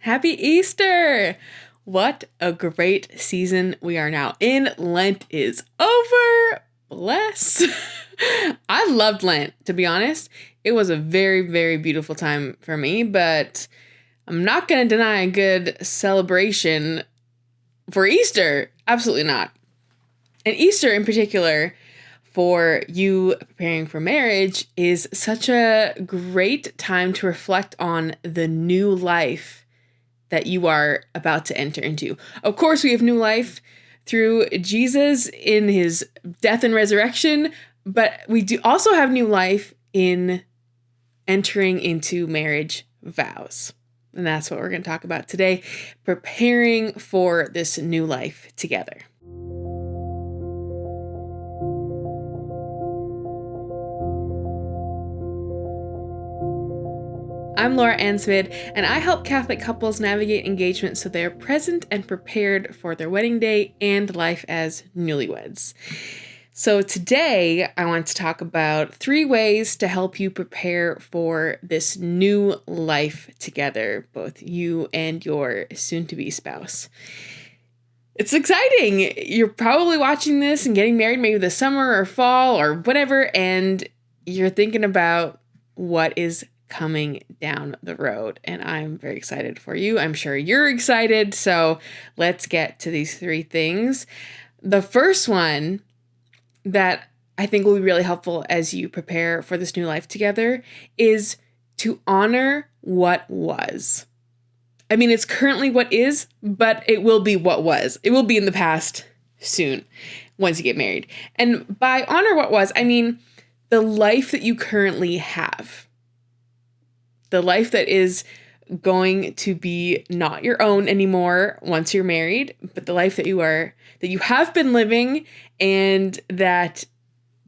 Happy Easter! What a great season we are now in. Lent is over. Bless. I loved Lent, to be honest. It was a very, very beautiful time for me, but I'm not going to deny a good celebration for Easter. Absolutely not. And Easter in particular, for you preparing for marriage, is such a great time to reflect on the new life that you are about to enter into. Of course, we have new life through Jesus in his death and resurrection, but we do also have new life in entering into marriage vows. And that's what we're going to talk about today, preparing for this new life together. I'm Laura-Anne Smid, and I help Catholic couples navigate engagement so they're present and prepared for their wedding day and life as newlyweds. So today, I want to talk about 3 ways to help you prepare for this new life together, both you and your soon-to-be spouse. It's exciting. You're probably watching this and getting married maybe this summer or fall or whatever, and you're thinking about what is coming down the road, and I'm very excited for you. I'm sure you're excited, so let's get to these 3 things. The first one that I think will be really helpful as you prepare for this new life together is to honor what was. I mean, it's currently what is, but it will be what was. It will be in the past soon once you get married. And by honor what was, I mean the life that you currently have. The life that is going to be not your own anymore once you're married, but the life that you have been living, and that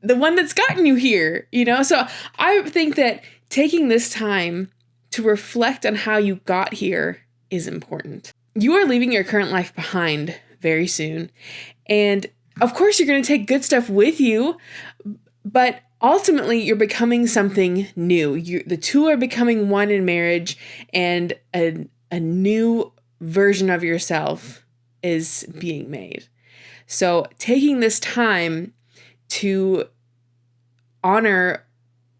the one that's gotten you here, So I think that taking this time to reflect on how you got here is important. You are leaving your current life behind very soon. And of course, you're going to take good stuff with you, but ultimately, you're becoming something new. The two are becoming one in marriage, and a new version of yourself is being made. So taking this time to honor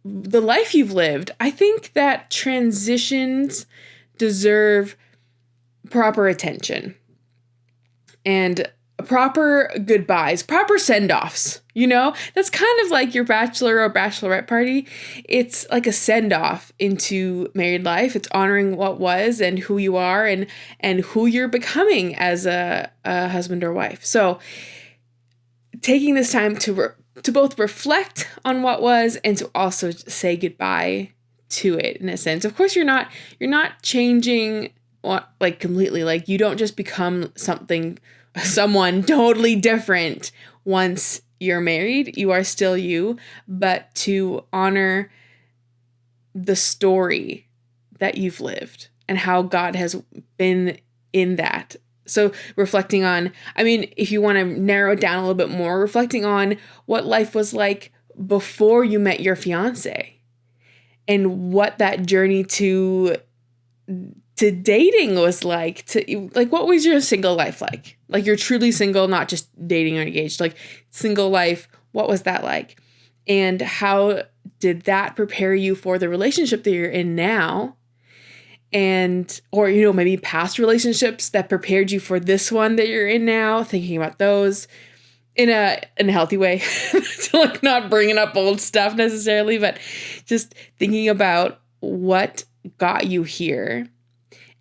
the life you've lived, I think that transitions deserve proper attention and proper goodbyes, proper send-offs, That's kind of like your bachelor or bachelorette party. It's like a send-off into married life. It's honoring what was and who you are and who you're becoming as a husband or wife. So taking this time to both reflect on what was and to also say goodbye to it in a sense. Of course, you're not changing completely. Like, you don't just become someone totally different once you're married. You are still you, but to honor the story that you've lived and how God has been in that. So reflecting on, if you want to narrow it down a little bit more, reflecting on what life was like before you met your fiance and what that journey to dating was like, what was your single life like? Like, you're truly single, not just dating or engaged, like single life. What was that like? And how did that prepare you for the relationship that you're in now? Or maybe past relationships that prepared you for this one that you're in now, thinking about those in a healthy way, to not bringing up old stuff necessarily, but just thinking about what got you here.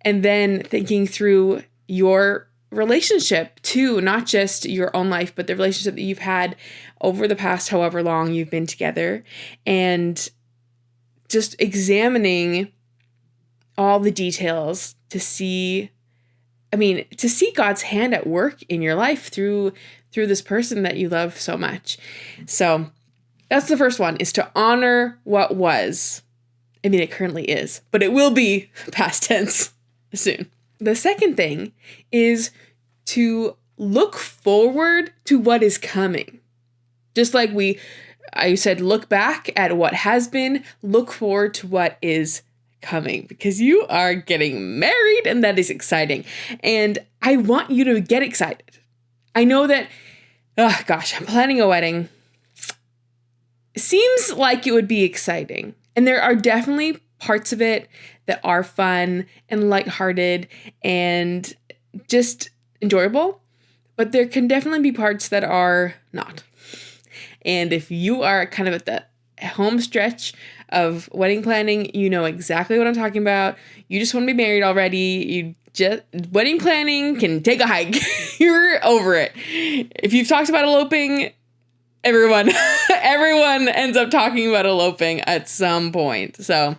And then thinking through your relationship too, not just your own life, but the relationship that you've had over the past however long you've been together, and just examining all the details to see God's hand at work in your life through this person that you love so much. So that's the first one, is to honor what was. It currently is, but it will be past tense soon. The second thing is to look forward to what is coming. Just like I said, look back at what has been, look forward to what is coming because you are getting married, and that is exciting. And I want you to get excited. I know that, oh gosh, I'm planning a wedding. It seems like it would be exciting. And there are definitely parts of it that are fun and lighthearted and just enjoyable. But there can definitely be parts that are not. And if you are kind of at the home stretch of wedding planning, you know exactly what I'm talking about. You just want to be married already. Wedding planning can take a hike. You're over it. If you've talked about eloping, everyone ends up talking about eloping at some point. So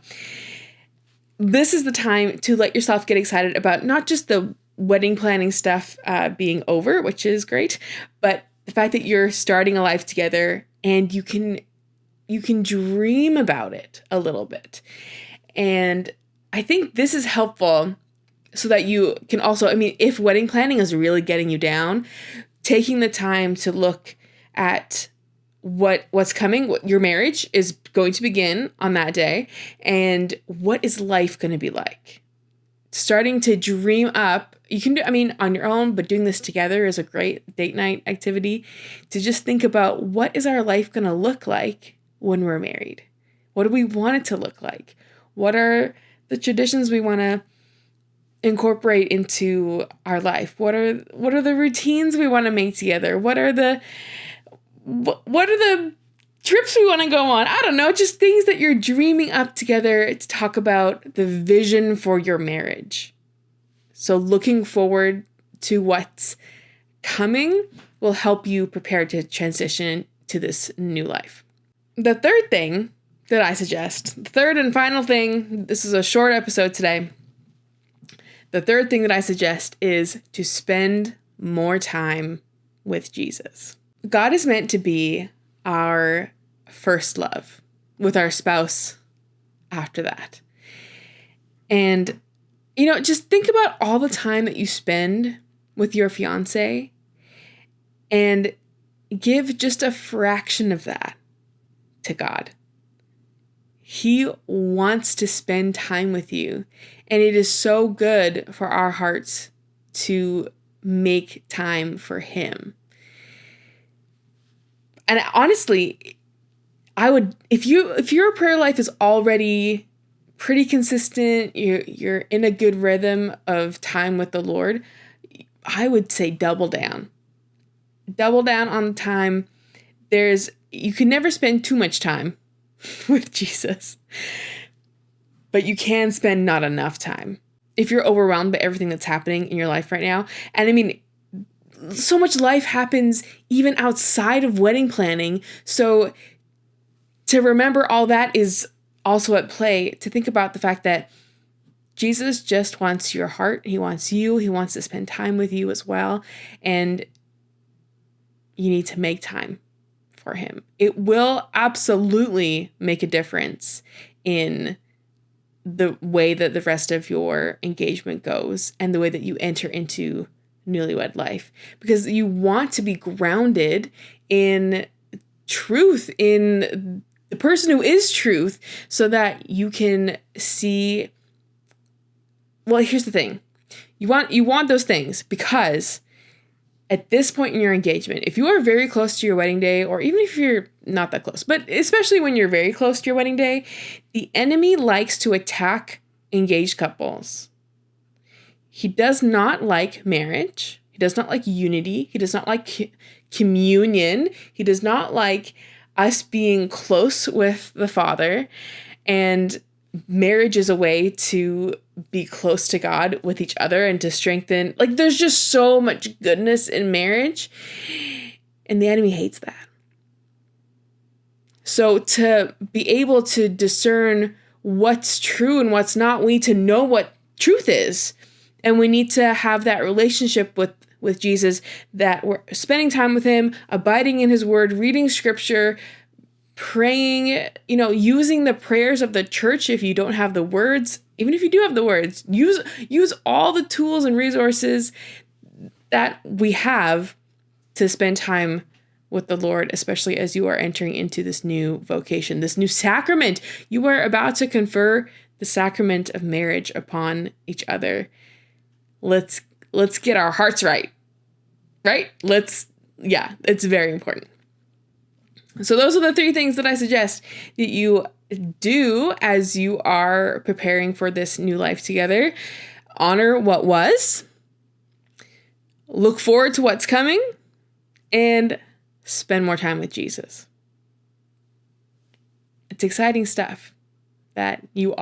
this is the time to let yourself get excited about not just the wedding planning stuff being over, which is great, but the fact that you're starting a life together and you can dream about it a little bit. And I think this is helpful so that you can also, if wedding planning is really getting you down, taking the time to look at what's coming, what your marriage is going to begin on that day, and what is life going to be like. Starting to dream up, you can do, on your own, but doing this together is a great date night activity to just think about what is our life going to look like when we're married? What do we want it to look like? What are the traditions we want to incorporate into our life? What are the routines we want to make together? What are the trips we want to go on? I don't know, just things that you're dreaming up together to talk about the vision for your marriage. So looking forward to what's coming will help you prepare to transition to this new life. The third thing that I suggest, the third and final thing, this is a short episode today. The third thing that I suggest is to spend more time with Jesus. God is meant to be our first love, with our spouse after that. And, just think about all the time that you spend with your fiance and give just a fraction of that to God. He wants to spend time with you, and it is so good for our hearts to make time for Him. And honestly, I would, if your prayer life is already pretty consistent, you're in a good rhythm of time with the Lord, I would say double down. Double down on the time. You can never spend too much time with Jesus, but you can spend not enough time. If you're overwhelmed by everything that's happening in your life right now, and so much life happens even outside of wedding planning. So to remember all that is also at play, to think about the fact that Jesus just wants your heart. He wants you. He wants to spend time with you as well. And you need to make time for Him. It will absolutely make a difference in the way that the rest of your engagement goes and the way that you enter into newlywed life, because you want to be grounded in truth, in the person who is truth, so that you can see. Well, here's the thing. You want those things because at this point in your engagement, if you are very close to your wedding day, or even if you're not that close, but especially when you're very close to your wedding day, the enemy likes to attack engaged couples. He does not like marriage. He does not like unity. He does not like communion. He does not like us being close with the Father. And marriage is a way to be close to God with each other and to strengthen. There's just so much goodness in marriage, and the enemy hates that. So to be able to discern what's true and what's not, we need to know what truth is. And we need to have that relationship with Jesus, that we're spending time with Him, abiding in His word, reading scripture, praying, using the prayers of the church. If you don't have the words, even if you do have the words, use all the tools and resources that we have to spend time with the Lord, especially as you are entering into this new vocation, this new sacrament. You are about to confer the sacrament of marriage upon each other. Let's get our hearts right. Right? It's very important. So those are the 3 things that I suggest that you do as you are preparing for this new life together. Honor what was, look forward to what's coming, and spend more time with Jesus. It's exciting stuff that you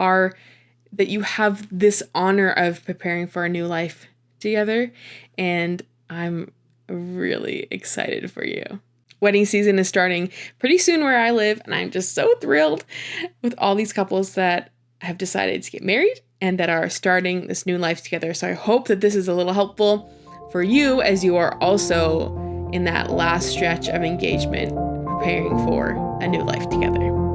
have this honor of preparing for a new life together, and I'm really excited for you. Wedding season is starting pretty soon where I live, and I'm just so thrilled with all these couples that have decided to get married and that are starting this new life together. So I hope that this is a little helpful for you as you are also in that last stretch of engagement, preparing for a new life together.